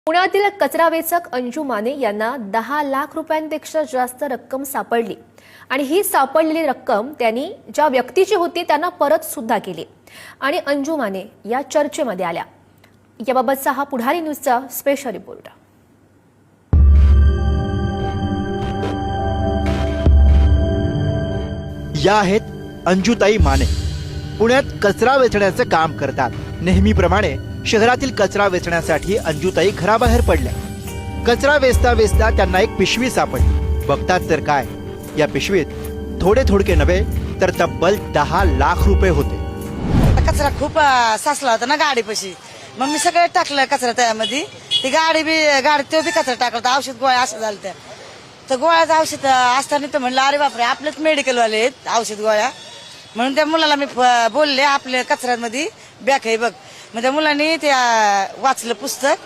पुण्यातील कचरा वेचक अंजू माने यांना 10 लाख रुपयांपेक्षा जास्त रक्कम सापडली आणि ही सापडलेली रक्कम त्यांनी ज्या व्यक्तीची होती त्यांना परत सुद्धा केली आणि अंजू माने या चर्चेमध्ये आल्या। याबाबतचा हा पुढारी न्यूजचा स्पेशल रिपोर्ट। या आहेत अंजुताई माने। पुण्यात कचरा वेचण्याचे काम करतात। नेहमीप्रमाणे शहरातील कचरा वेचण्यासाठी अंजुताई घराबाहेर पडल्या। कचरा वेचता वेचता त्यांना एक पिशवी सापडली। बघतात तर काय, या पिशवीत थोडे थोडके नव्हे तर तब्बल 10 लाख रुपये होते। कचरा खूप साचला होता ना गाडीपाशी, मग मी सगळं टाकलं कचरा त्यामध्ये। ती गाडी तो बी कचरा टाकला, औषध गोळ्या असं झालं तर गोळ्याचं औषध असताना तर म्हणलं अरे बापरे आपलेच मेडिकलवाले आहेत औषध गोळ्या, म्हणून त्या मुलाला मी बोलले आपल्या कचऱ्यामध्ये बॅग आहे बघ। मग त्या मुलांनी त्या वाचलं पुस्तक,